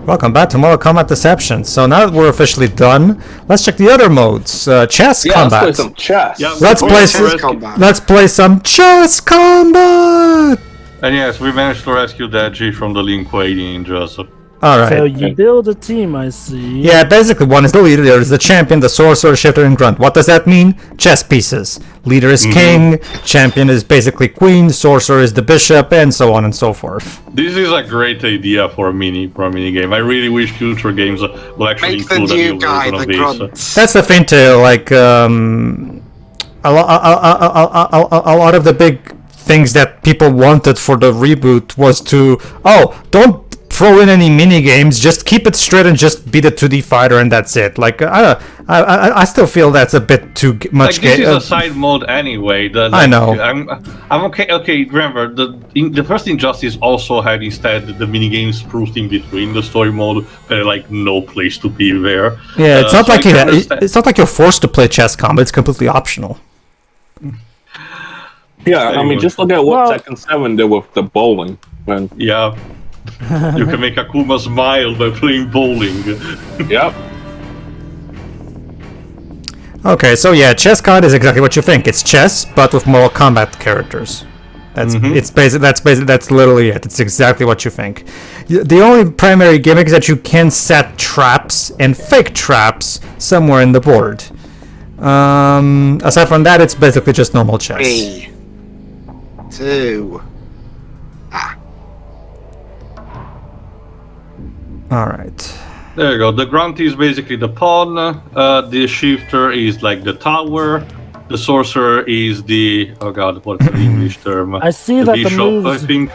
Welcome back to Mortal Kombat Deception. So now that we're officially done, let's check the other modes. Chess combat. Let's play some chess. Yeah, Let's play some chess combat. And yes, we managed to rescue Deji from the Lin Kuei ninjas. Alright. So you build a team, I see. Yeah, basically one is the leader, the other is the champion, the sorcerer, shifter, and grunt. What does that mean? Chess pieces. Leader is king, champion is basically queen, sorcerer is the bishop, and so on and so forth. This is a great idea for a mini game. I really wish future games will actually Make the include a new new guy version the of this. grunt. That's the thing too, like, a lot of the big things that people wanted for the reboot was to, don't throw in any mini games, just keep it straight and just be the 2D fighter and that's it. Like I still feel that's a bit too much. Like this is a side mode anyway. I know. I'm okay. Okay, remember the first Injustice also had instead the mini games spruced in between the story mode. But like no place to be there. Yeah, it's not like it's not like you're forced to play chess combat. It's completely optional. Yeah, I mean, just look at what Tekken 7 did with the bowling. Yeah. You can make Akuma smile by playing bowling. Yep. Okay, so yeah, chess card is exactly what you think. It's chess, but with Mortal Kombat characters. That's that's literally it. It's exactly what you think. The only primary gimmick is that you can set traps and fake traps somewhere in the board. Aside from that, it's basically just normal chess. 3, 2. Alright. There you go. The grunt is basically the pawn. The shifter is like the tower. The sorcerer is the what's the English term? I see the that bishop, the moves. I think.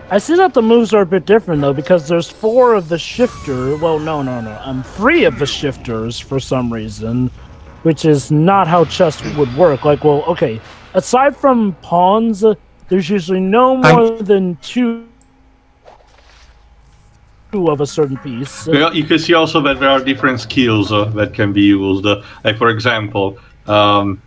I see that the moves are a bit different though, because there's 4 of the shifter. Well, no. 3 of the shifters for some reason, which is not how chess would work. Like, well, okay. Aside from pawns, there's usually no more than 2 of a certain piece. Well, you can see also that there are different skills that can be used. Like for example, the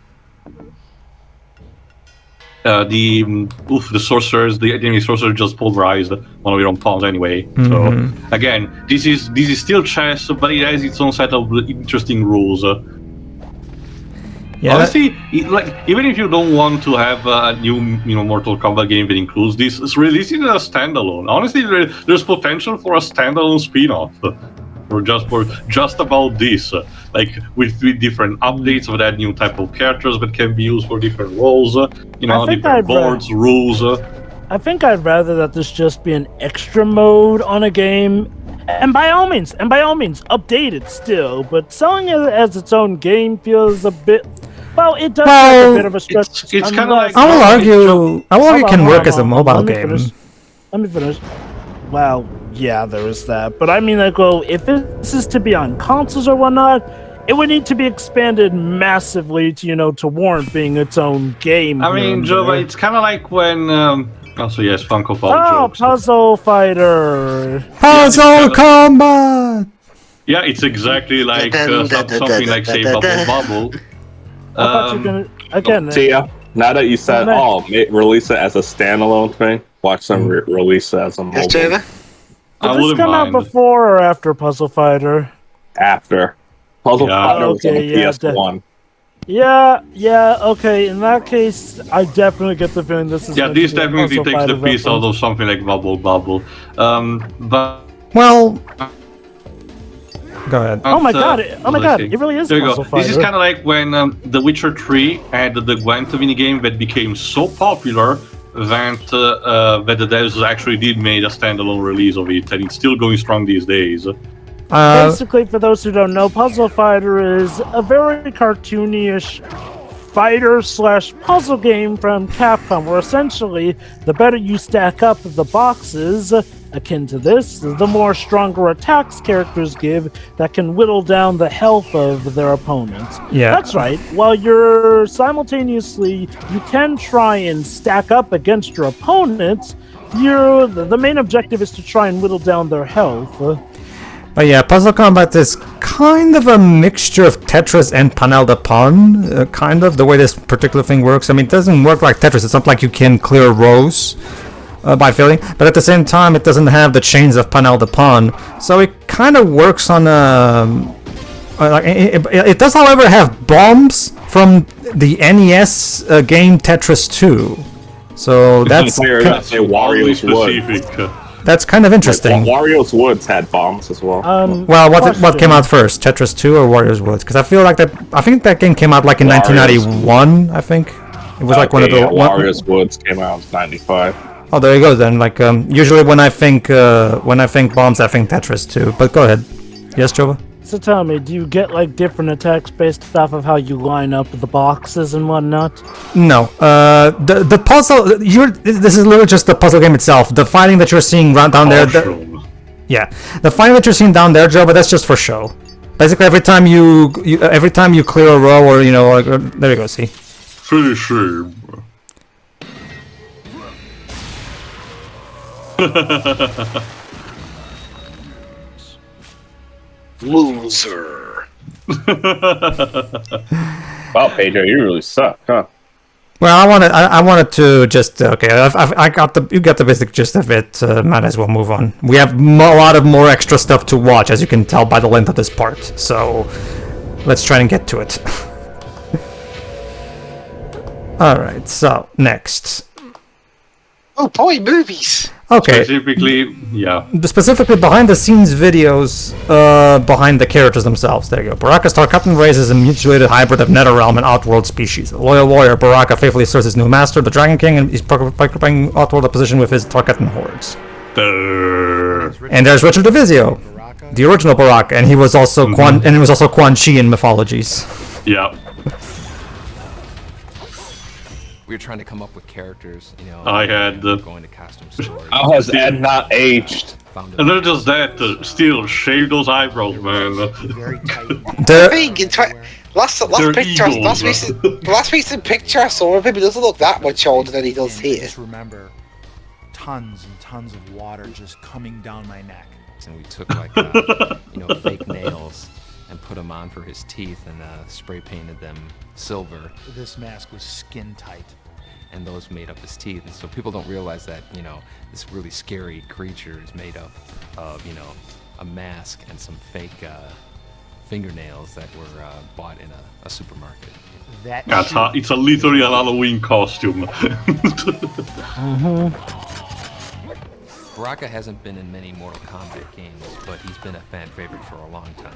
sorcerers, the enemy sorcerer just pulverized one of your own pawns anyway. So again, this is still chess, but it has its own set of interesting rules. Yeah, honestly, even if you don't want to have a new, Mortal Kombat game that includes this, it's releasing it as a standalone. Honestly, there's potential for a standalone spin-off, for just about this, like with different updates of that new type of characters that can be used for different roles, different boards, rules. I think I'd rather that this just be an extra mode on a game. And by all means, update it still. But selling it as its own game feels a bit. Well, it does make a bit of a stretch. It's kind of like. I will argue it can work as a mobile game. Let me finish. Well, yeah, there is that. But I mean, like, well, if this is to be on consoles or whatnot, it would need to be expanded massively to warrant being its own game. I mean, Joe, it's kind of like when. Also, yes, Funko Pop jokes. Puzzle Fighter! Puzzle Combat! Yeah, it's exactly like something like, say, Bubble. I thought you were gonna... Again... Tia, now that you said, release it as a standalone thing, watch them release it as a mobile. Did this come out before or after Puzzle Fighter? After. Puzzle Fighter was on the PS1. Yeah, okay, in that case, I definitely get the feeling this is... Yeah, this definitely takes the piece out of something like Bubble. But... Well... Go ahead. Oh my god, it really is Puzzle Fighter. This is kind of like when The Witcher 3 had the Gwent minigame that became so popular that the devs actually did make a standalone release of it, and it's still going strong these days. Basically, for those who don't know, Puzzle Fighter is a very cartoony-ish fighter/puzzle game from Capcom, where essentially, the better you stack up the boxes, akin to this, the more stronger attacks characters give that can whittle down the health of their opponents. Yeah. That's right. While you're simultaneously, you can try and stack up against your opponents, the main objective is to try and whittle down their health. But yeah, Puzzle Combat is kind of a mixture of Tetris and Panel de Pon, kind of, the way this particular thing works. I mean, it doesn't work like Tetris. It's not like you can clear rows by filling, but at the same time, it doesn't have the chains of Panel de Pon, so it kind of works on it does, however, have bombs from the NES game Tetris 2. So that's Wario's Woods. That's kind of interesting. Wario's Woods had bombs as well. Well, what came out first, Tetris 2 or Wario's Woods? Because I think that game came out like in 1991. I think it was like one of the Wario's Woods came out in '95. Oh, there you go then. Like usually when I think bombs, I think Tetris 2. But go ahead. Yes, Jova? So tell me, do you get like different attacks based off of how you line up the boxes and whatnot? No. The puzzle. This is literally just the puzzle game itself. The fighting that you're seeing down there. Yeah, the fighting that you're seeing down there, Joe. But that's just for show. Basically, every time you clear a row, or there you go. See. Finish him. Loser. Wow, Pedro, you really suck, huh? Well, I wanted to just okay. You got the basic gist of it. Might as well move on. We have a lot of more extra stuff to watch, as you can tell by the length of this part. So let's try and get to it. All right. So next. Oh boy, movies. Okay. Specifically, yeah. Specifically behind the scenes videos behind the characters themselves. There you go. Baraka's Tarkatan race is a mutilated hybrid of Netherrealm and Outworld species. A loyal warrior, Baraka faithfully serves his new master, the Dragon King, and he's occupying Outworld opposition with his Tarkatan hordes. And there's Richard Divizio, the original Baraka, and he was also Quan Chi in mythologies. Yeah. We were trying to come up with characters, I had going to costume stores. How has Ed not aged? And not just that, still shave those eyebrows, man. Last recent picture I saw of him, he doesn't look that much older than he does here. Just remember, tons and tons of water just coming down my neck. And we took fake nails and put them on for his teeth and spray painted them silver. This mask was skin tight. And those made up his teeth. And so people don't realize that, this really scary creature is made up of, a mask and some fake fingernails that were bought in a supermarket. It's literally a Halloween costume. Baraka hasn't been in many Mortal Kombat games, but he's been a fan favorite for a long time.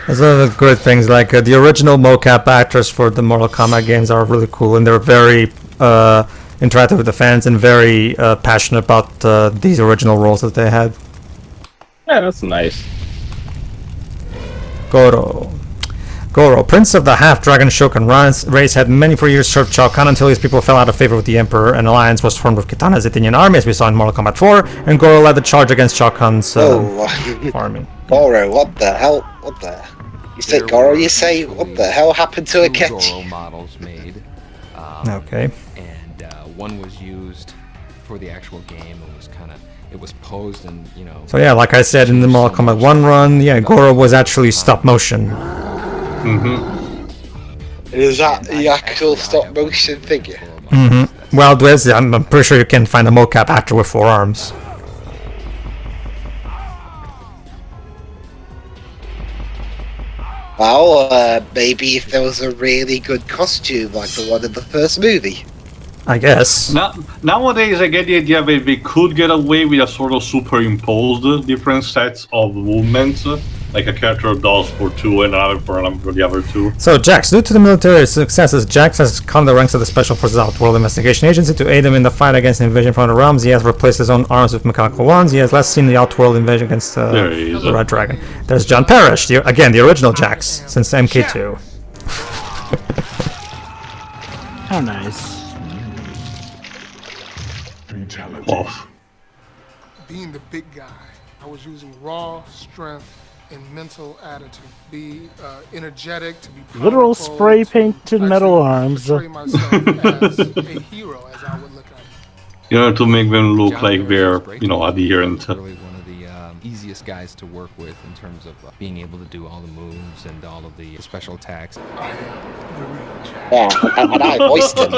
Those are the good things. Like the original mocap actors for the Mortal Kombat games are really cool, and they're very interactive with the fans and very passionate about these original roles that they had. Yeah, that's nice. Goro, Prince of the Half-Dragon Shokan race, had many for years served Shao Kahn until his people fell out of favor with the Emperor. An alliance was formed with Kitana's Athenian army, as we saw in Mortal Kombat 4, and Goro led the charge against Shao Kahn's army. Goro, what the hell? What the? You say Goro, you say, what the hell happened to Akechi? Goro models made. Okay. And one was used for the actual game and it was posed and, So yeah, like I said in the Mortal Kombat 1 run, Goro was actually stop motion. Is that the actual stop motion figure? Well, I'm pretty sure you can find a mocap actor with 4 arms. Well, maybe if there was a really good costume like the one in the first movie. I guess. Nowadays, I get the idea that they could get away with a sort of superimposed different sets of movements, like a character does for 2 and another for the other 2. So, Jax, due to the military successes, Jax has come the ranks of the Special Forces Outworld Investigation Agency to aid him in the fight against invasion from the realms. He has replaced his own arms with mechanical ones. He has last seen the Outworld invasion against the Red Dragon. There's John Parrish, the original Jax, since MK2. How nice. Off. Being the big guy, I was using raw strength and mental attitude. Be energetic, to be powerful, Literal spray painted metal arms. portray myself as a hero, as I would look at it. To make them look like they're, adherent. Really one of the easiest guys to work with in terms of being able to do all the moves and all of the special attacks. Yeah, and I voiced him.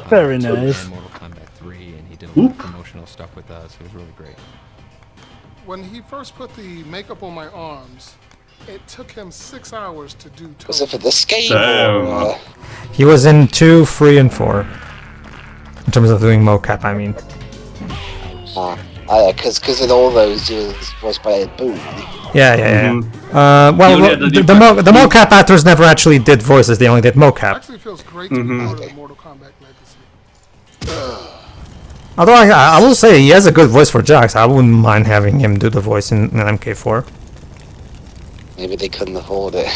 Very nice. Mortal Kombat 3, and he did promotional stuff with us. It was really great. When he first put the makeup on my arms, it took him 6 hours to do. Was it for this game? Damn. He was in 2, 3, and 4. In terms of doing mocap, I mean. Because in all those, it was voiced by Ed Boon. Yeah. You Well, had the mocap actors never actually did voices, they only did It mocap. actually feels great to be part of the Mortal Kombat legacy. Although I will say he has a good voice for Jax. I wouldn't mind having him do the voice in MK4. Maybe they couldn't afford it.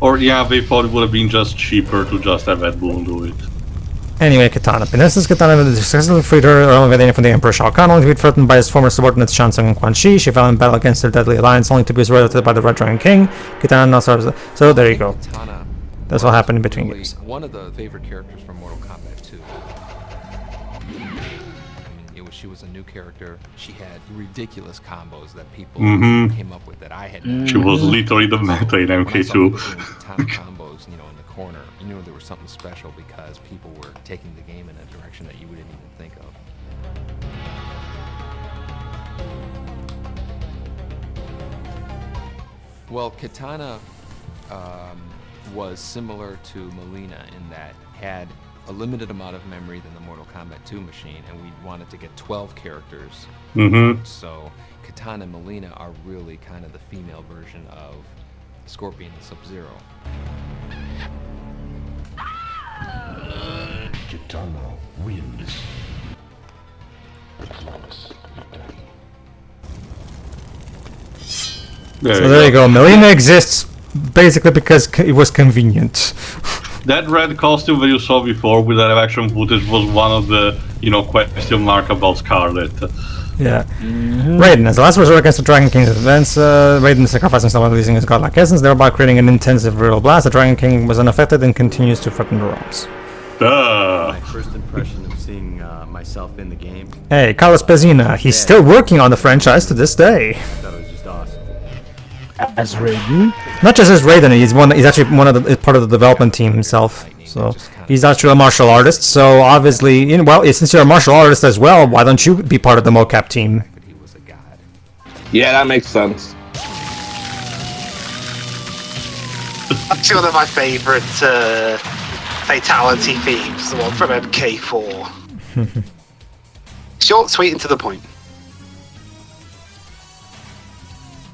Or yeah, they thought it would have been just cheaper to just have Ed Boon do it. Anyway, Katana. Princess Katana successfully freed her early from the Emperor Shao Kahn, only to be threatened by his former subordinates Shang Tsung and Quan Chi. She fell in battle against their deadly alliance, only to be resurrected by the Red Dragon King. Katana now serves. So there you go. Katana. That's what happened in between Really, games. one of the favorite characters from Mortal Kombat 2. She was a new character. She had ridiculous combos that people came up with that I had never. She was literally the meta in When I saw MK2. people doing Katana combos, in the corner, you knew there was something special because people were taking the game in a direction that you wouldn't even think of. Well, Katana was similar to Melina in that had a limited amount of memory than the Mortal Kombat 2 machine, and we wanted to get 12 characters. So Katana and Melina are really kind of the female version of Scorpion and Sub-Zero. Kitana wins. Flawless victory. So there you go. Melina exists basically because it was convenient. That red costume that you saw before with that action footage was one of the, question mark about Scarlet. Yeah. Raiden, as the last resort against the Dragon King's advance, Raiden sacrificed himself by releasing his godlike essence, thereby creating an intensive viral blast. The Dragon King was unaffected and continues to threaten the realms. My first impression of seeing myself in the game. Hey, Carlos Pezina, he's still working on the franchise to this day. I thought it was just awesome. As Raiden? Not just as Raiden, he's actually part of the development team himself. So he's actually a martial artist. So obviously, since you're a martial artist as well, why don't you be part of the mocap team? Yeah, that makes sense. That's one of my favourite fatality themes, the one from MK4. Short, sweet, and to the point.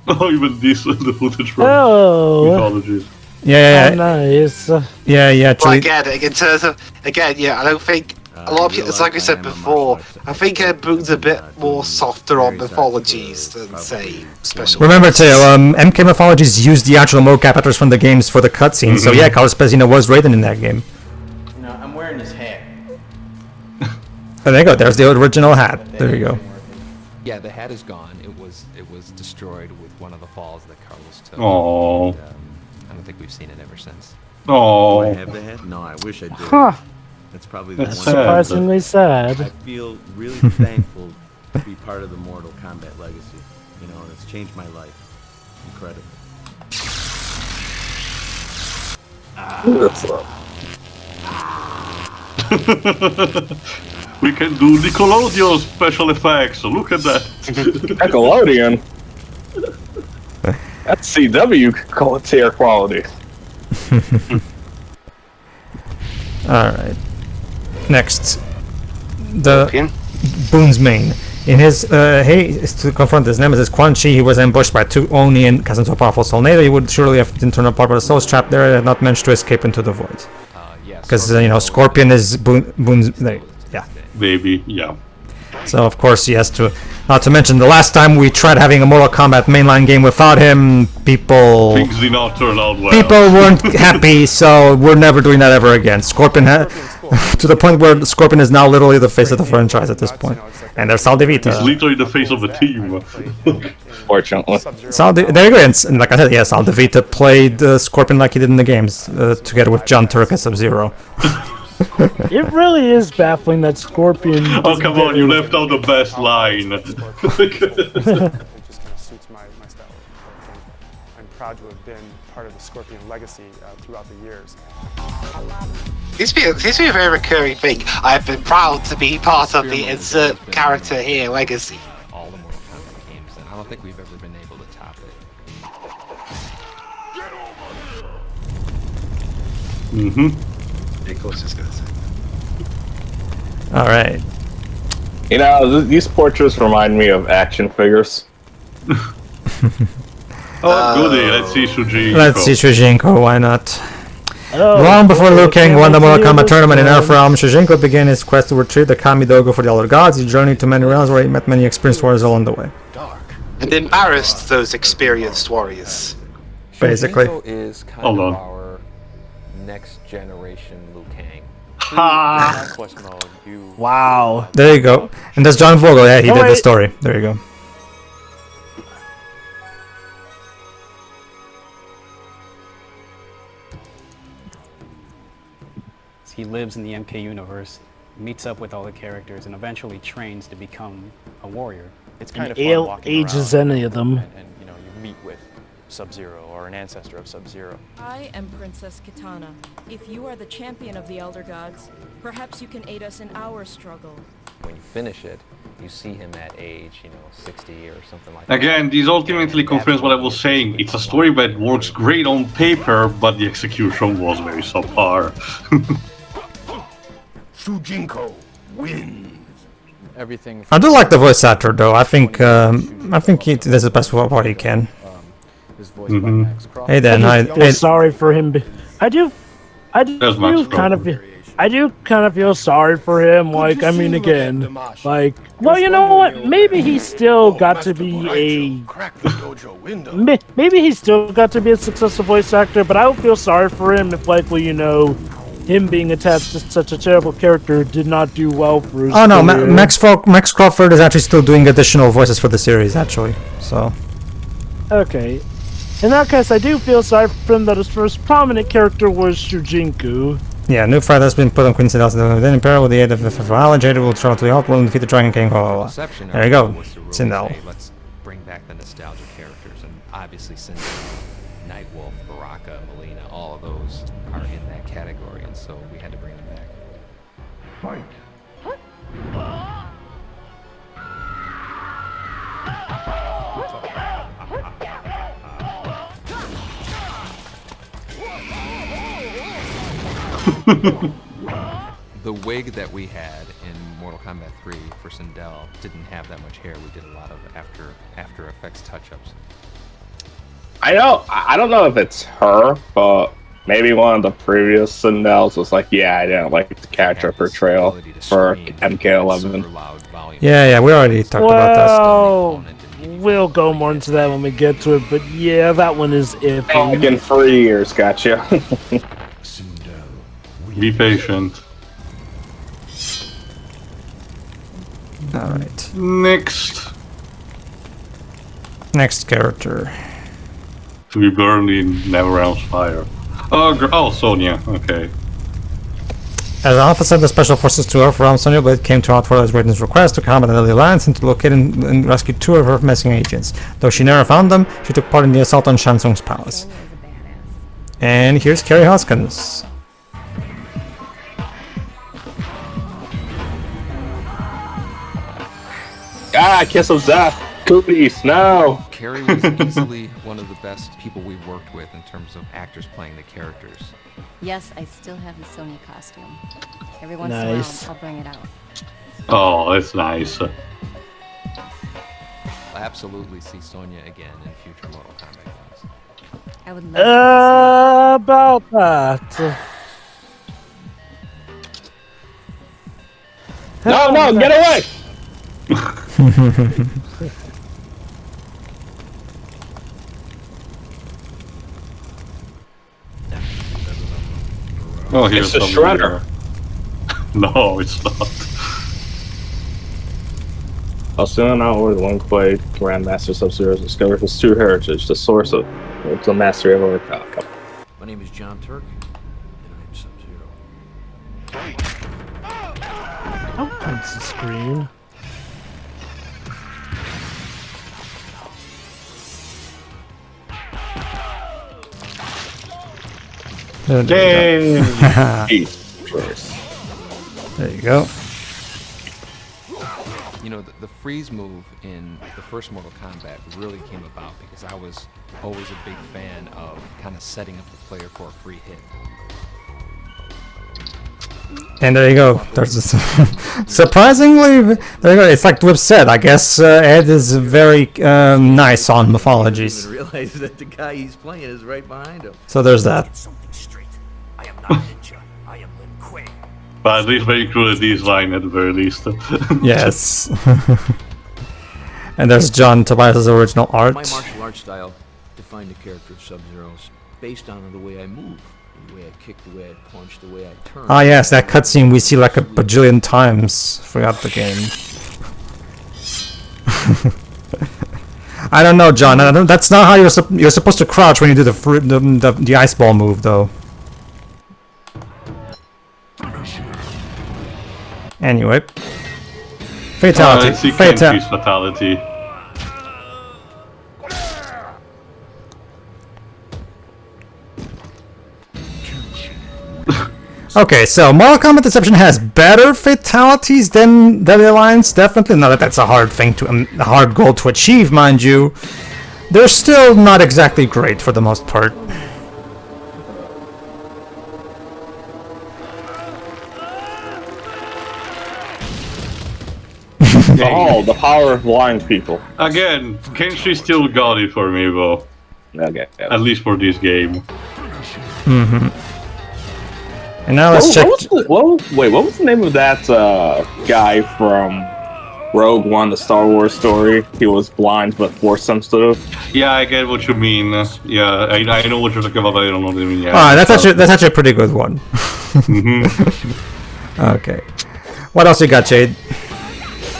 Oh, even this, the footage from Mythologies. Yeah. Oh, nice. Yeah. Well, again, in terms of, I don't think a lot of people, it's like I said before, I think Boon's a bit more softer on mythologies than, say, special. Remember, Teo, MK Mythologies used the actual mocap actors from the games for the cutscenes. So yeah, Carlos Pezina was Raiden in that game. No, I'm wearing his hat. Oh, there you go. There's the original hat. There you go. Yeah, the hat is gone. It was destroyed with one of the falls that Carlos took. Oh. I don't think we've seen it ever since. Oh. Do I have the hat? No, I wish I did. Huh. That's probably the one. Surprisingly sad. I feel really thankful to be part of the Mortal Kombat legacy. It's changed my life. Incredible. We can do Nickelodeon special effects. Look at that. Nickelodeon? That's CW tier quality. Alright. Next. Boone's Mane. In his haste to confront his nemesis Quan Chi, he was ambushed by two Oni and cast into a powerful Soulnator. He would surely have been torn apart by the souls trapped there and had not managed to escape into the void. Because, Scorpion is Boone's... Yeah. Baby, yeah. So, of course, he has to... Not to mention, the last time we tried having a Mortal Kombat mainline game without him, people... Things did not turn out well. People weren't happy, so we're never doing that ever again. Scorpion to the point where Scorpion is now literally the face of the franchise at this point. And there's Sal Devita. He's literally the face of the team. Fortunately. There you go. And like I said, yeah, Sal Devita played Scorpion like he did in the games, together with John Turk as Sub-Zero. It really is baffling that Scorpion. Oh, come on, you left out the best line. proud to have been part of the Scorpion legacy throughout the years. This seems to be a very recurring thing. I've been proud to be part of the insert character here legacy. All the Mortal Kombat games, and I don't think we've ever been able to top it. Nicholas is gonna say. All right. You know, these portraits remind me of action figures. Goody, let's see Shujinko. Let's see Shujinko, why not? Oh, Long before Liu Kang won the Mortal Kombat this tournament in one. Earthrealm, Shujinko began his quest to retrieve the Kami Dogo for the Elder Gods. He journeyed to many realms where he met many experienced warriors along the way. And embarrassed those experienced warriors. Basically. Shujinko is kind Hold of on. our next generation Liu Kang. Ha! Conquest mode, you Wow. There you go. And that's John Vogel, yeah, he Oh, did the wait. story. There you go. He lives in the MK universe, meets up with all the characters, and eventually trains to become a warrior. It's kind And of fun walking ages around any of them. and you know, you meet with Sub-Zero or an ancestor of Sub-Zero. I am Princess Kitana. If you are the champion of the Elder Gods, perhaps you can aid us in our struggle. when you finish it, you see him at age, 60 or something like that. Again, this ultimately confirms what I was saying. It's a story that works great on paper, but the execution was very subpar. Shujinko wins. Everything. I do like the voice actor though. I think he does the best what he can. His voice by Max Crawford. Hey then, feel sorry for him. I do There's Max kind of. I do kind of feel sorry for him. Like, I mean, again, like, well, you know what? Maybe he still got to be maybe he still got to be a successful voice actor. But I would feel sorry for him if, like, well, him being attached to such a terrible character did not do well for his Oh no, career. Max Crawford is actually still doing additional voices for the series, actually. So. Okay. In that case, I do feel sorry for him that his first prominent character was Shujinko. Yeah, new fight has been put on Queen Sindel within Imperial with the aid of FFL. Jada will travel to the Outworld and defeat the Dragon King. Blah, blah, blah. There you go, Sindel. Let's bring back the nostalgia characters, and obviously Sindel, Nightwolf, Baraka, Melina, all of those are in that category, and so we had to bring them back. Fight. The wig that we had in Mortal Kombat 3 for Sindel didn't have that much hair. We did a lot of After Effects touch-ups. I don't know if it's her, but maybe one of the previous Sindels was like, yeah, I didn't like the character portrayal for MK11. Yeah, we already talked about that. Well, we'll go more into that when we get to it, but yeah, that one is iffy. Like in 3 years, gotcha. Be patient. Alright. Next character. to be burned in NetherRealm's fire. Oh, Sonya. Okay. As Alpha sent the special forces to Earthrealm, Sonya Blade came to Outworld as Raiden's request to combat the Alliance and to locate and rescue 2 of her missing agents. Though she never found them, she took part in the assault on Shansung's palace. And here's Kerry Hoskins. Ah, kiss of death. Cooties, no. Carrie was easily one of the best people we've worked with in terms of actors playing the characters. Yes, I still have the Sonya costume. Every once Nice. in a while, I'll bring it out. Oh, that's nice. I'll absolutely see Sonya again in future Mortal Kombat games. I would love About that. No, get away! Oh, here's It's a some shredder. No, it's not. Asuna Outward, Longblade, Grandmaster Sub-Zero discovered his true heritage, the source of the mastery of overcome. My name is John Turk, and I'm Sub-Zero. Don't punch the screen. There you go. You know, the freeze move in the first Mortal Kombat really came about because I was always a big fan of kind of setting up the player for a free hit. And there you go. There's surprisingly, there you go. It's like Dwip said. I guess Ed is very nice on mythologies. I didn't even realize that the guy he's playing is right behind him. So there's that. But at least they included this line at the very least. Yes. And there's John Tobias' original art. My martial arts style defined the character of Sub-Zero based on the way I move, the way I kick, the way I punch, the way I turn. Ah yes, that cutscene we see like a bajillion times throughout the game. I don't know, John. That's not how you're supposed to crouch when you do the ice ball move, though. Anyway, fatality. Fatality. Okay, so Mortal Kombat Deception has better fatalities than the Alliance. Definitely, not that that's a hard thing to a hard goal to achieve, mind you. They're still not exactly great for the most part. Oh, the power of blind people. Again, Kenshi still got it for me, though. Okay. At least for this game. Mm-hmm. And now let's check. What was the name of that guy from Rogue One, the Star Wars story? He was blind but force sensitive. Yeah, I get what you mean. Yeah, I know what you're talking about, but I don't know what you mean. Yeah. Alright, that's actually a pretty good one. Okay. What else you got, Jade?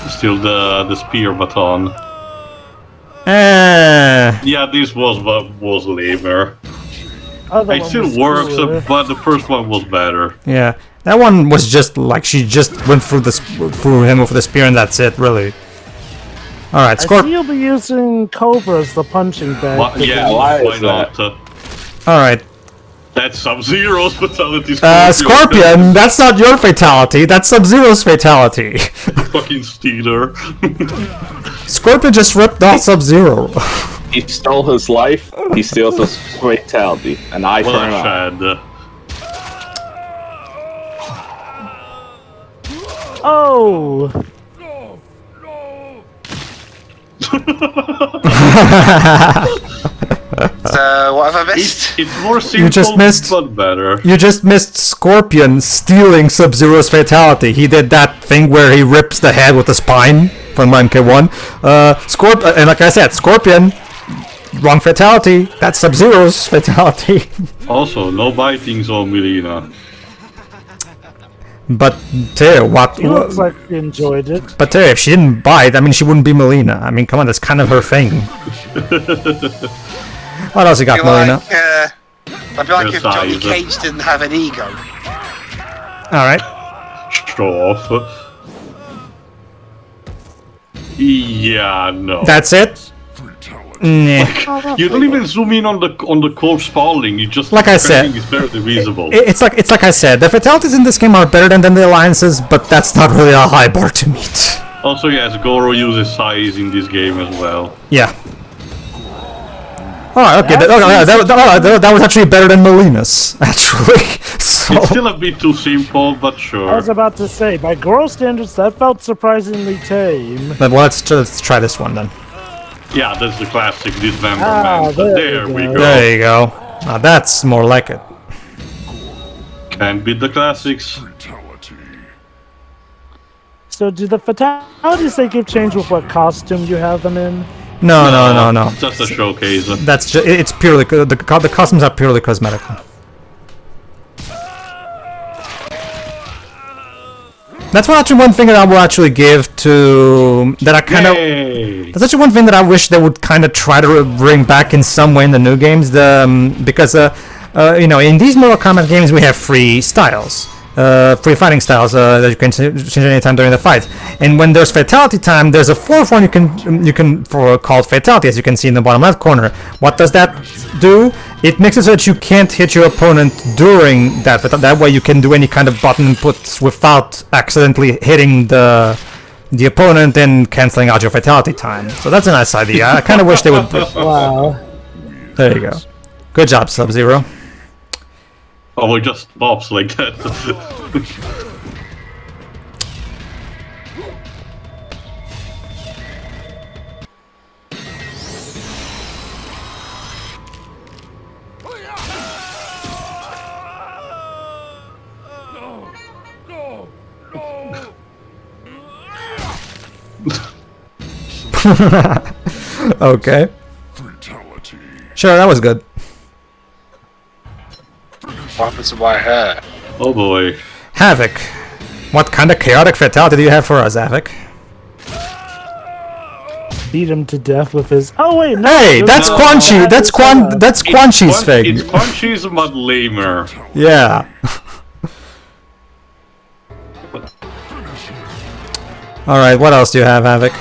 Still the spear baton. Eh. Yeah, this was lamer. Other It one still was works, cooler. but the first one was better. Yeah, that one was just like she just went through him with the spear and that's it, really. All right, I see you'll be using Cobra as the punching bag. Why not? All right. That's Sub-Zero's fatality. Scorpion, that's not your fatality. That's Sub-Zero's fatality. Fucking Steeler. Scorpion just ripped off Sub-Zero. He stole his life. He steals his fatality. An eye for an eye. Oh. So what have I missed? It's more simple, You just missed. but better. You just missed Scorpion stealing Sub-Zero's fatality. He did that thing where he rips the head with the spine from MK1. And like I said, Scorpion, wrong fatality. That's Sub-Zero's fatality. Also, no bitings on Melina. But Teo, what? He looks like he enjoyed it. But Teo, if she didn't bite, I mean, she wouldn't be Melina. I mean, come on, that's kind of her thing. What else you got, Melina? I'd be like if Johnny Cage didn't have an ego. Alright. Show off. Yeah, no. That's it? Nah. You don't even zoom in on the corpse falling. You just Like I said, it's barely visible. It's like I said, the fatalities in this game are better than the alliances, but that's not really a high bar to meet. Also, yes, Goro uses size in this game as well. Yeah. Alright, okay, that was actually better than Melina's, actually. So. It's still a bit too simple, but sure. I was about to say, by Goro standards, that felt surprisingly tame. But let's try this one then. Yeah, that's the classic dismemberment. There we go. There you go. Now that's more like it. Can't beat the classics. So do the fatalities they give change with what costume you have them in? No. Just a showcase. That's just, it's purely the costumes are purely cosmetical. That's actually one thing that I will actually give to that I kind of. That's actually one thing that I wish they would kind of try to bring back in some way in the new games. Because you know, in these Mortal Kombat games we have 3 styles. free fighting styles that you can change anytime during the fight. And when there's fatality time, there's a fourth one you can called fatality, as you can see in the bottom left corner. What does that do? It makes it so that you can't hit your opponent during that. That way you can do any kind of button inputs without accidentally hitting the opponent and canceling out your fatality time. So that's a nice idea. I kind of wish they would. Wow. There you go. Good job, Sub-Zero. Oh, it just pops like that. Okay. Sure, that was good. What happened to my hair? Oh boy. Havoc. What kind of chaotic fatality do you have for us, Havoc? Beat him to death with his. Oh wait, no. Hey, that's Quan Chi. That's Quan Chi's thing. It's Quan Chi's but lamer. Yeah. All right. What else do you have, Havoc?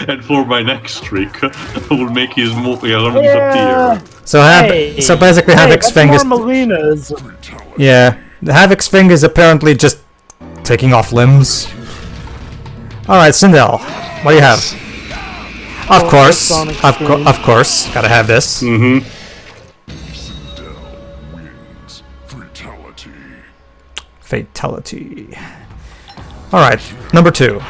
And for my next trick, I will make his arm disappear. So basically, Havoc's thing is. Yeah, Havoc's thing is apparently just taking off limbs. All right, Sindel, what do you have? Of course, gotta have this. Mm-hmm. Fatality. All right, number 2.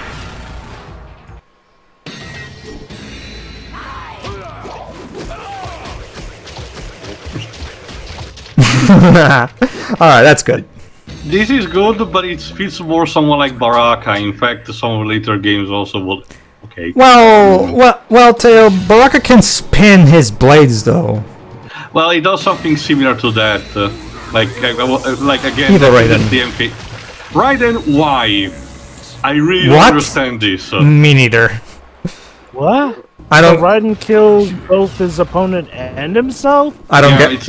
Alright, that's good. This is good, but it fits more someone like Baraka. In fact, some of later games also will. Okay. Well, Tail, Baraka can spin his blades though. Well, it does something similar to that. Like again, Either Raiden. The MK. Raiden, why? I really don't understand this. Me neither. What? I don't. So Raiden kills both his opponent and himself. I don't get it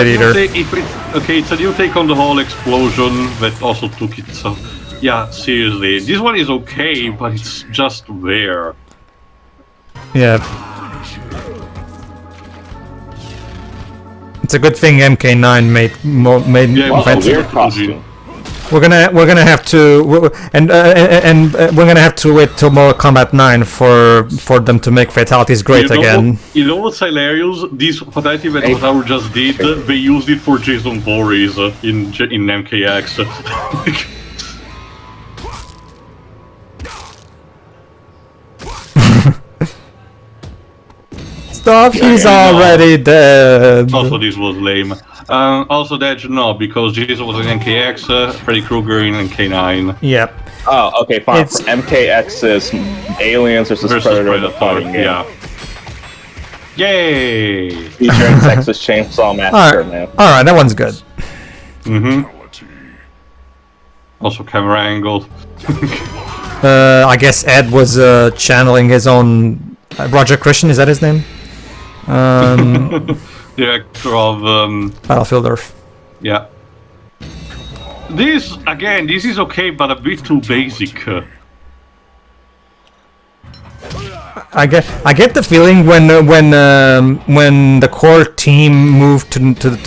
either. It's a new take on the whole explosion that also took it. So, yeah, seriously, this one is okay, but it's just there. Yeah. It's a good thing MK9 made weird costume. We're gonna have to and we're gonna have to wait till Mortal Kombat 9 for them to make fatalities great again. You know what's hilarious? This fatality that Otaru just did, they used it for Jason Voorhees in MKX. Stop! He's already dead. Also, this was lame. Also, that no, because Jason was in MKX, Freddy Krueger in MK9. Yep. Oh, okay, fine. For MKX is Aliens versus Predator fighting game. Yeah. Yay! Featuring Texas Chainsaw Massacre, man. Alright, that one's good. Mm-hmm. Also camera angle. I guess Ed was channeling his own Roger Christian, is that his name? The actor of Battlefield Earth. Yeah. This is okay, but a bit too basic. I get the feeling when the core team moved to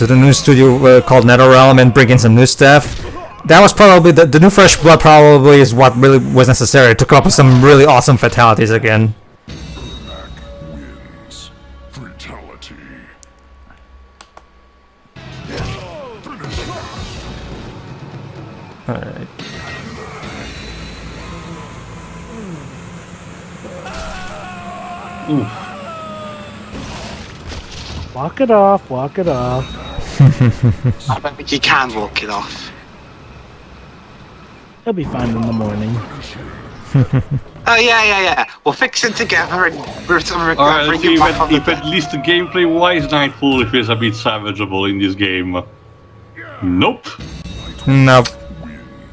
the new studio called NetherRealm and bring in some new staff. That was probably the new fresh blood. Probably is what really was necessary to come up with some really awesome fatalities again. Alright. Walk it off, walk it off. I don't think you can walk it off. He'll be fine in the morning. Oh yeah. We'll fix it together and Alright, let's see if at least gameplay-wise Nightfall if it's a bit savageable in this game. Nope. Nope.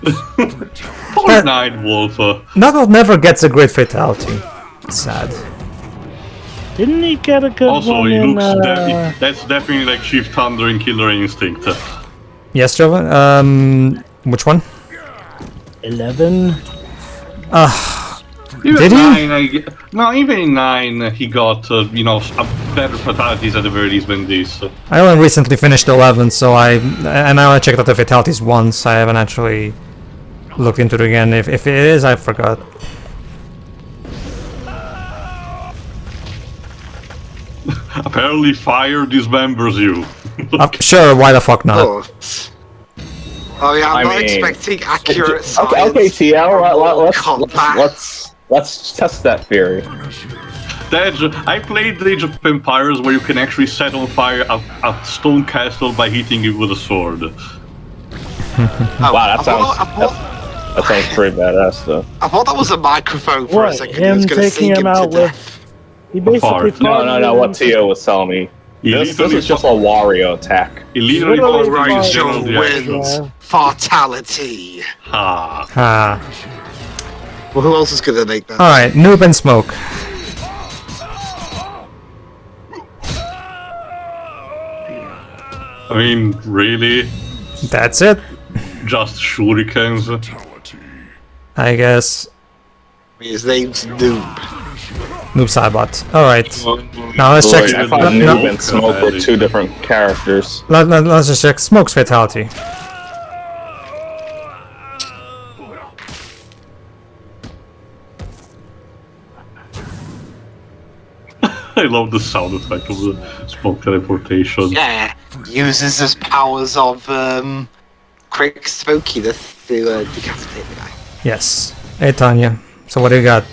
Poor Nightwolf. Knuckle never gets a great fatality. Sad. Didn't he get a good Also, one he in, looks that's definitely like Shift Thunder and Killer Instinct. Yes, Joe. Which one? 11. Even Did he? 9, no, even in 9 he got better fatalities at the very least than this. I only recently finished 11, so I only checked out the fatalities once. I haven't actually looked into it again. If it is, I forgot. Apparently, fire dismembers you. Sure, why the fuck not? Oh yeah, I'm I not mean, expecting accurate science. Okay, TL, Combat. let's test that theory. I played Age of Empires where you can actually set on fire a stone castle by hitting it with a sword. Wow, that sounds pretty badass though. I thought that was a microphone for a What, second. He was him gonna taking sing him him out to with... death. He basically No, what Tio was telling me. This is just a Wario attack. He literally Horizon wins. Fatality. Ha. Ha. Well, who else is gonna make that? Alright, Noob and Smoke. I mean, really? That's it? Just shurikens? I guess. His name's Noob. Noob Saibot. Alright. Now let's check. I thought Noob and Smoke were two different characters. Let's just check Smoke's fatality. I love the sound effect of the smoke teleportation. Yeah, uses his powers of quick smokiness to decapitate the guy. Yes. Hey Tanya. So what do you got?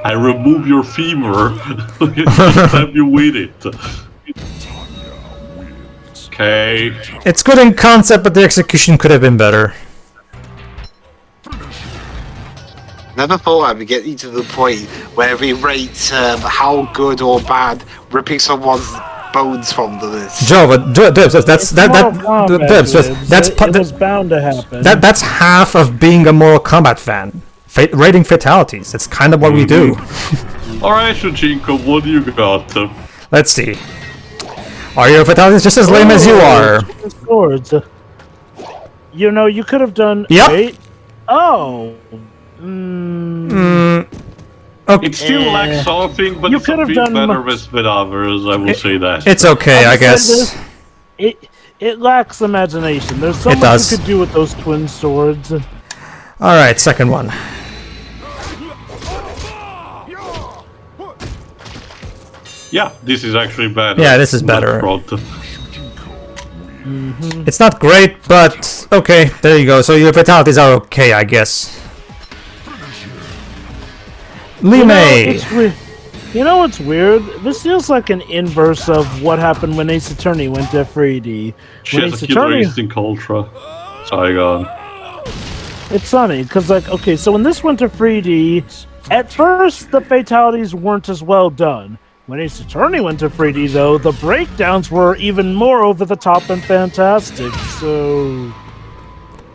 I remove your femur. Stab you with it. Okay. It's good in concept, but the execution could have been better. Never thought I would get you to the point where we rate how good or bad ripping someone's bones from the list. Joe, but Dibs, It was bound to happen. That's half of being a Mortal Kombat fan. Rating fatalities. That's kind of what we do. Alright, Shujinko, what do you got? Let's see. Are your fatalities just as lame as you are? Swords. You know, you could have done. Yep. Wait. Oh. Okay. It still lacks something, but You it's a could have bit done better with others, I will say that. It's okay, I guess. It lacks imagination. There's so It much does. you could do with those twin swords. Alright, second one. Yeah, this is actually better. Yeah, this is better. Mm-hmm. It's not great, but okay, there you go. So your fatalities are okay, I guess. Lime! You know what's weird? This feels like an inverse of what happened when Ace Attorney went to 3D. She has a Killer Instinct Ultra. Saigon. It's funny, because, like, okay, so when this went to 3D, at first the fatalities weren't as well done. When Ace Attorney went to 3D, though, the breakdowns were even more over the top and fantastic, so...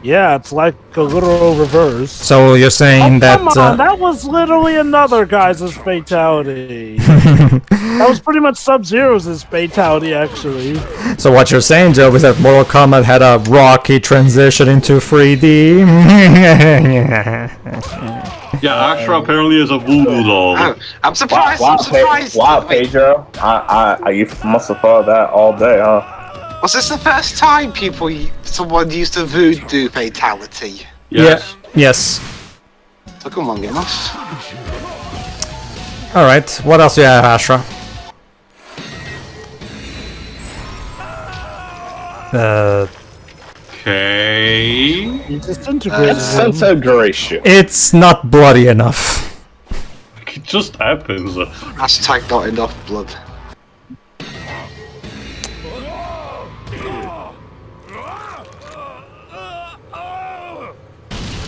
Yeah, it's like a literal reverse. So you're saying that... Come on, that was literally another guy's fatality. That was pretty much Sub-Zero's fatality, actually. So what you're saying, Joe, is that Mortal Kombat had a rocky transition into 3D? Yeah, Ashra apparently is a voodoo doll. Oh, I'm surprised. Wow, I'm surprised. Wow, Pedro. You must have thought that all day, huh? Was this the first time someone used a voodoo fatality? Yes. Yeah. Yes. Took them long enough. Alright, what else do you have, Ashra? Okay. Disintegration. It's not bloody enough. It just happens. Hashtag not enough blood.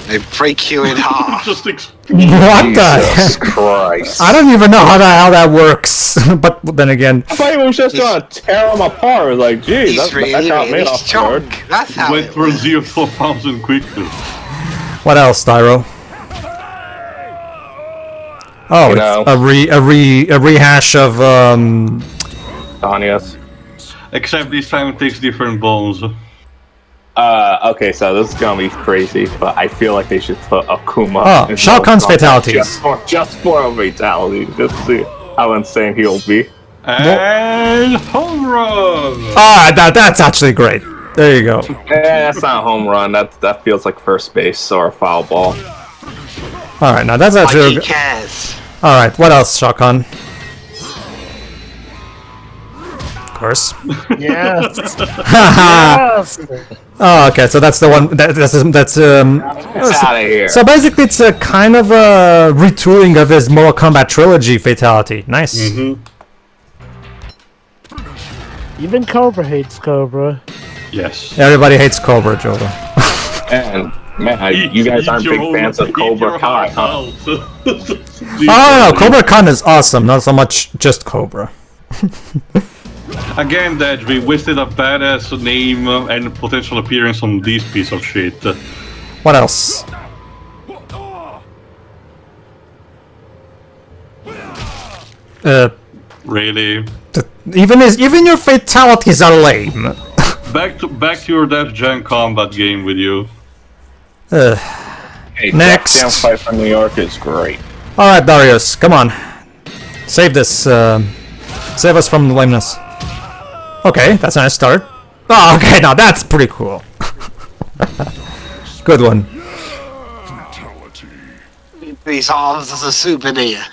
They break you in half. Just What the Jesus Christ. I don't even know how that works. But then again... I thought he was just gonna tear them apart. Like, geez, that got me off guard. That's how went for 0-4,000 quickly. What else, Tyro? Oh, You it's a rehash of Tanya's. Except this time it takes different bones. Okay, so this is gonna be crazy, but I feel like they should put Akuma. Oh, in Shao Kahn's Mortal Kombat fatalities. just for a fatality, just to see how insane he'll be. And home run! Ah, that's actually great. There you go. That's not a home run. That feels like first base or a foul ball. All right, now that's actually. Who cares? All right, what else, Shao Kahn? Of course. Yes. Yes. Oh, okay. So that's the one. That's out of here. So basically, it's a kind of a retooling of his Mortal Kombat trilogy fatality. Nice. Even Cobra hates Cobra. Yes. Everybody hates Cobra, Joe. And man, you guys aren't big fans of Cobra Kai, huh? Oh no, Cobra Khan is awesome. Not so much just Cobra. Again, Dej, we wasted a badass name and potential appearance on this piece of shit. What else? Really? Even your fatalities are lame. Back to your Def Jam combat game with you. Hey, Next. Def Jam Fight from New York is great. All right, Darius, come on, save this. Save us from the lameness. Okay, that's a nice start. Oh, okay, now that's pretty cool. Good one. These arms as a souvenir.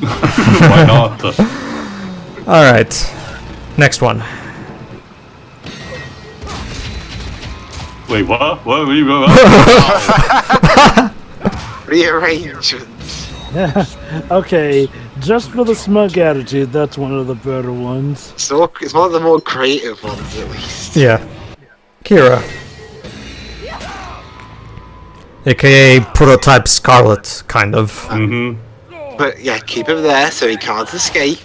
Why not? All right, next one. Wait, what? What? Rearrangements. Okay, just for the smug attitude, that's one of the better ones. So it's one of the more creative ones, at least. Yeah, Kira, aka Prototype Scarlet, kind of. But yeah, keep him there so he can't escape.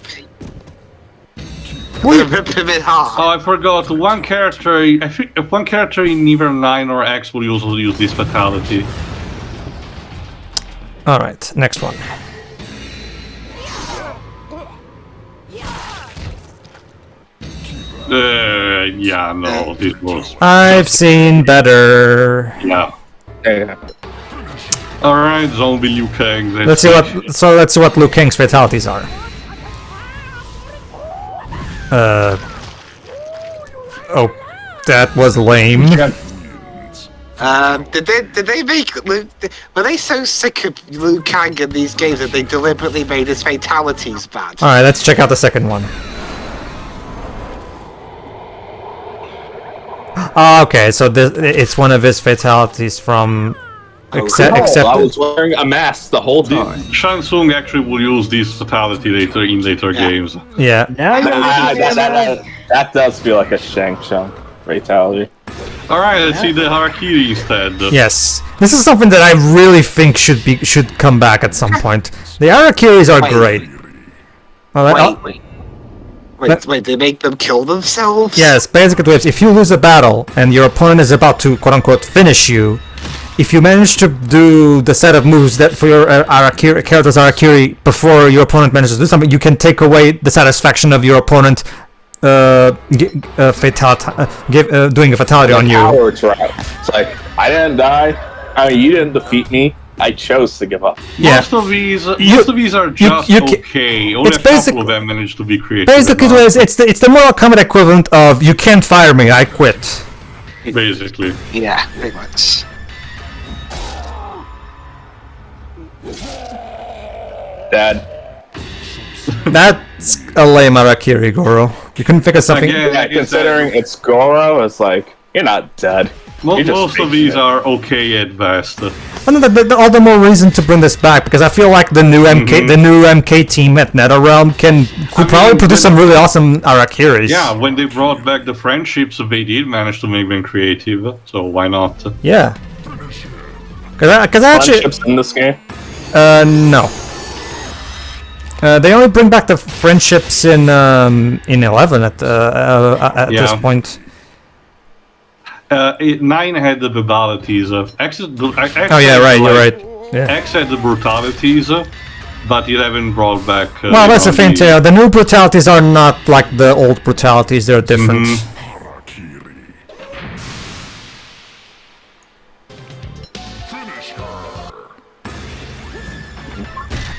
Rip him in half. Oh, I forgot. One character, I think one character in either 9 or X will usually use this fatality. All right, next one. Yeah, no, this was... I've seen better. Yeah. Alright, zombie Liu Kang. Let's see what Liu Kang's fatalities are. Oh, that was lame. Did they make Luke? Were they so sick of Liu Kang in these games that they deliberately made his fatalities bad? All right, let's check out the second one. Oh, okay, so it's one of his fatalities from. I was wearing a mask the whole time. Shang Tsung actually will use this fatality in later games. Yeah. That does feel like a Shang Tsung fatality. Alright, let's see the Harakiri instead. Yes, this is something that I really think should come back at some point. The Harakiris are great. Wait, they make them kill themselves? Yes, basically, if you lose a battle and your opponent is about to quote-unquote finish you, if you manage to do the set of moves that for your character's Harakiri before your opponent manages to do something, you can take away the satisfaction of your opponent doing a fatality on you. It's like, I didn't die. I mean, you didn't defeat me. I chose to give up. Yeah. Most of these are just okay. Only a couple of them managed to be creative. Basically, it's the Mortal Kombat equivalent of "you can't fire me, I quit." Basically. Yeah, pretty much. Dad. That's a lame Harakiri, Goro. You couldn't figure something. Yeah, considering it's Goro, it's like you're not dead. Most of these are okay at best. All the more reason to bring this back because I feel like the new MK team at NetherRealm could probably produce some really awesome Harakiris. Yeah, when they brought back the friendships, they did manage to make them creative. So why not? Yeah. Because actually, friendships in this game. No. They only bring back the friendships in 11 at this point. 9 had the brutalities. X oh yeah, right. You're right. Yeah. X had the brutalities, but 11 brought back. Well, that's the thing, too. The new brutalities are not like the old brutalities, they're different.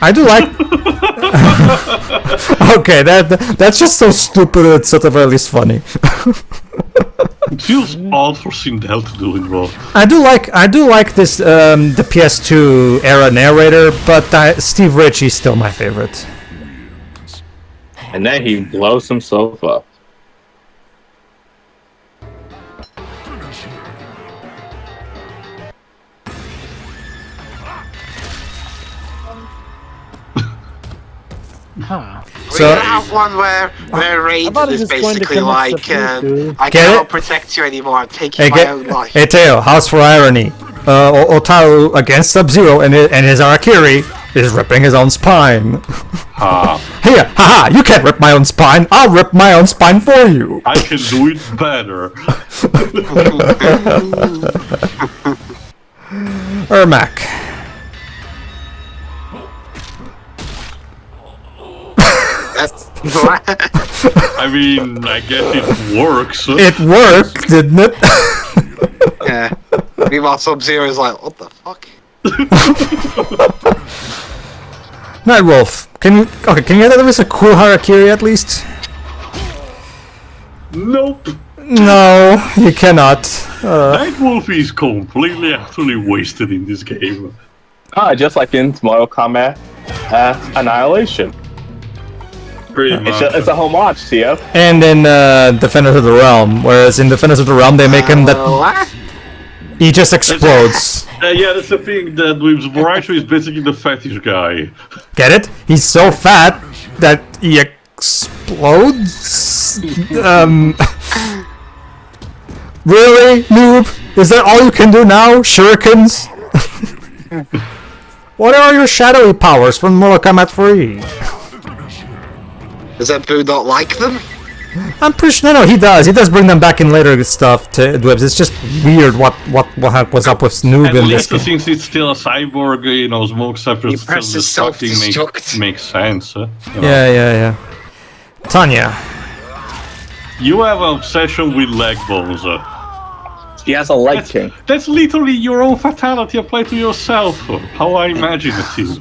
I do like. Okay, that's just so stupid. It's sort of at least funny. It feels odd for Sindel to do it, bro. I do like this the PS2 era narrator, but Steve Ritchie's still my favorite. And then he blows himself up. Huh. So we have one where Raiden is basically like, I cannot protect you anymore, I'm taking my own life. Hey Teo, how's for irony? Otaru against Sub-Zero and his Arakiri is ripping his own spine. Here, haha, you can't rip my own spine, I'll rip my own spine for you. I can do it better. Ermac. I mean, I guess it works. It worked, didn't it? Yeah. Meanwhile, Sub-Zero is like, what the fuck? Nightwolf, can you get us a cool Harakiri at least? Nope. No, you cannot. Nightwolf is completely actually wasted in this game. Just like in Mortal Kombat Annihilation. It's a homage, Theo. And in Defenders of the Realm, whereas in Defenders of the Realm they make him that he just explodes. Yeah, that's the thing, that with Boraicho is basically the fetish guy. Get it? He's so fat that he explodes? Really, noob? Is that all you can do now? Shurikens? What are your shadowy powers from Mortal Kombat 3? Does that Boo not like them? I'm pretty sure. No, he does. He does bring them back in later stuff to Dwibs. It's just weird what was up with Noob in this game. Since it's still a cyborg, smoke stuff still destructing makes sense. Yeah. Tanya. You have an obsession with leg bones. He has a leg king. That's literally your own fatality applied to yourself. How I imagine it is.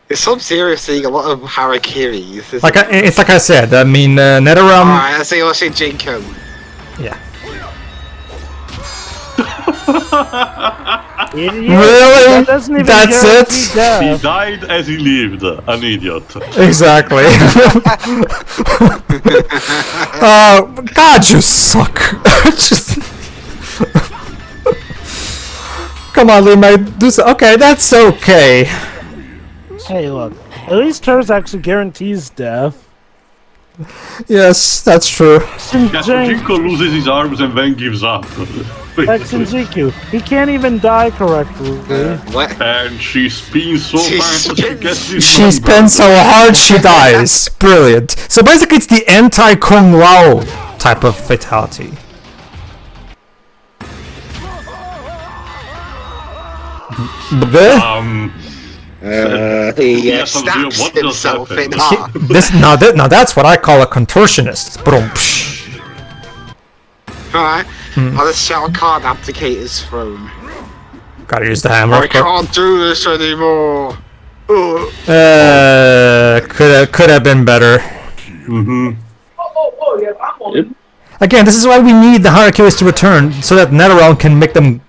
It's Sub-Zero seeing a lot of Harakiris. It's like I said. I mean, NetherRealm. Alright, I see. Let's say Jinko. Yeah. Really? That's it? He died as he lived. An idiot. Exactly. God, you suck. Come on, Lee, do so. Okay, that's okay. Hey, look. At least hers actually guarantees death. Yes, that's true. Jinko loses his arms and then gives up. That's Shinjiku. He can't even die correctly. And she spins so fast that she gets this. She spins so hard she dies. Brilliant. So basically it's the anti-Kung Lao type of fatality. He stabs himself in half. Now that's what I call a contortionist. Alright, the Shao Kahn abdicate his throne. Gotta use the hammer. I can't do this anymore. Could have been better. Again, this is why we need the Harakiris to return, so that NetherRealm can make them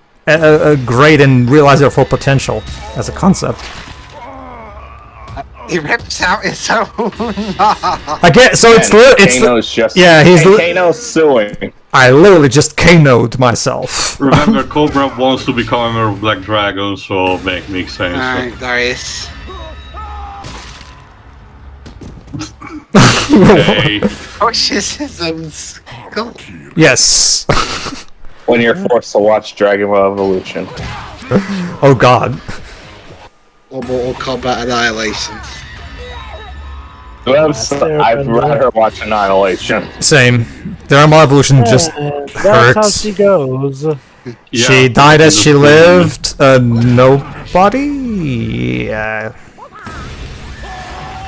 great and realize their full potential as a concept. He rips out his own. Again, so it's Kano's suing. I literally just Kano'd myself. Remember, Cobra wants to become a member of Black Dragon, so makes sense. Alright, Darius. Okay. Pushes his own skull. Yes. When you're forced to watch Dragon Ball Evolution. Oh God. Or Mortal Kombat Annihilation. I'd rather watch Annihilation. Same. Dragon Ball Evolution just That's hurts. how she goes. She died as she lived. Nope. body.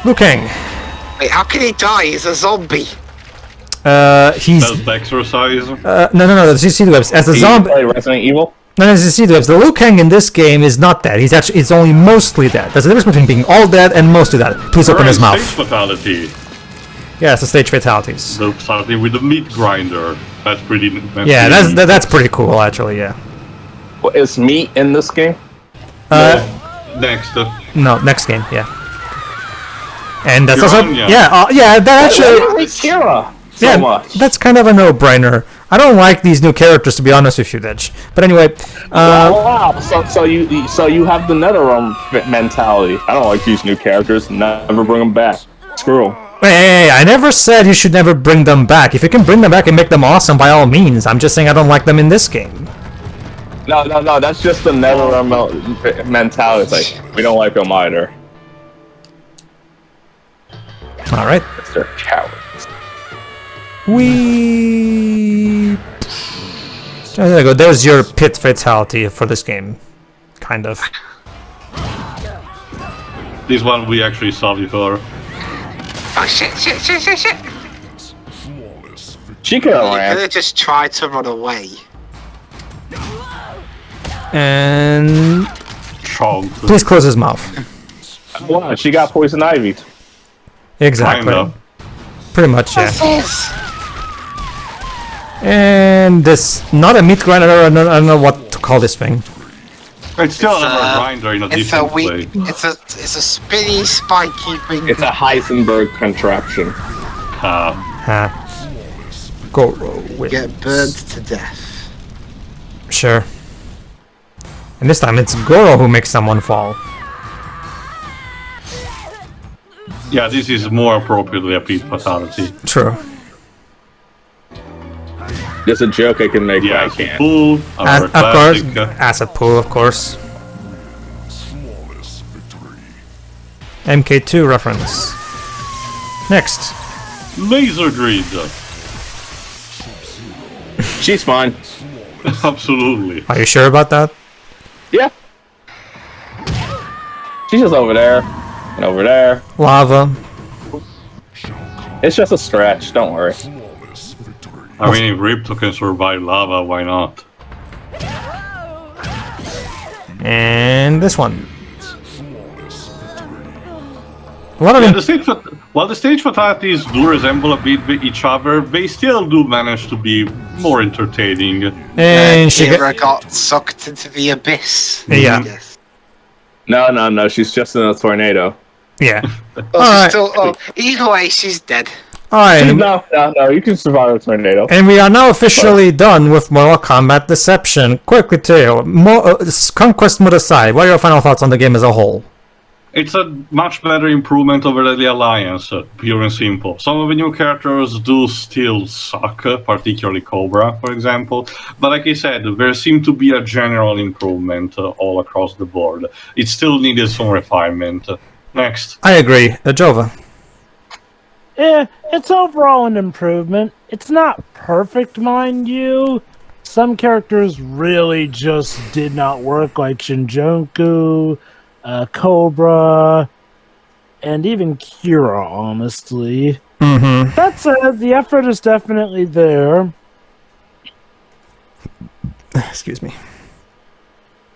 Liu Kang. Wait, how can he die? He's a zombie. He's That's the exercise. no. The SCWRM as a zombie. Play Resident Evil. No, as SCWRM. The Liu Kang in this game is not dead. It's only mostly dead. There's a difference between being all dead and mostly dead. Please open his mouth. Stage fatality. Yeah, it's the stage fatalities. The fatality with the meat grinder. That's pretty. Yeah, that's pretty cool actually. Yeah. Well, is meat in this game? Next. No, next game. Yeah. And that's You're also on, yeah. that actually. Why do you hate Kira so Yeah, much? that's kind of a no-brainer. I don't like these new characters, to be honest with you, Dej. But anyway, wow. So you have the NetherRealm mentality. I don't like these new characters. Never bring them back. Screw them. hey, I never said you should never bring them back. If you can bring them back and make them awesome, by all means. I'm just saying I don't like them in this game. No. That's just the NetherRealm mentality. It's like we don't like them either. All right. They're cowards. There you go. There's your pit fatality for this game, kind of. This one we actually saw before. Oh shit! She could have You ran. could have just tried to run away. And Choked. please close his mouth. Wow, she got poison ivy. Exactly. Kinda. Pretty much, yeah. What's this? And this, not a meat grinder. I don't know what to call this thing. It's still a grinder in a It's a different way. weak. It's a spinny, spiky thing. It's a Heisenberg contraption. Go with. Get burned to death. Sure. And this time it's Goro who makes someone fall. Yeah, this is more appropriately a pit fatality. True. There's a joke I can make, Yeah, but I can't. pool, And, our of course, classic. asset pool, of course. MK2 reference. Next. Laser grid. She's fine. Absolutely. Are you sure about that? Yeah. She's just over there. And over there. Lava. It's just a stretch, don't worry. I mean, if Ripto can survive lava, why not? And this one. A lot of While the stage fatalities do resemble a bit with each other, they still do manage to be more entertaining. And she Kira got sucked into the abyss. Yeah. Yes. No. She's just in a tornado. Yeah. Oh, she's still, either way, she's dead. Alright. No. You can survive a tornado. And we are now officially done with Mortal Kombat Deception. Quickly, Teo. Conquest mode aside, what are your final thoughts on the game as a whole? It's a much better improvement over the Alliance, pure and simple. Some of the new characters do still suck, particularly Cobra, for example. But like I said, there seemed to be a general improvement all across the board. It still needed some refinement. Next. I agree. Jova. Yeah, it's overall an improvement. It's not perfect, mind you. Some characters really just did not work, like Shinjonku, Cobra, and even Kira, honestly. Mm-hmm. That said, the effort is definitely there. Excuse me.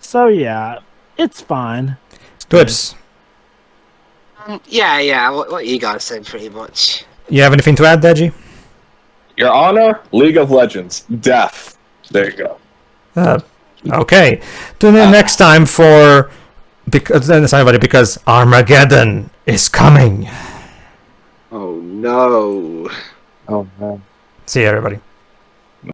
So yeah, it's fine. Good. Yeah, what you guys said pretty much. You have anything to add, Deji? Your Honor, League of Legends, death. There you go. Okay. Tune in next time for because Armageddon is coming. Oh no. Oh man. See you, everybody.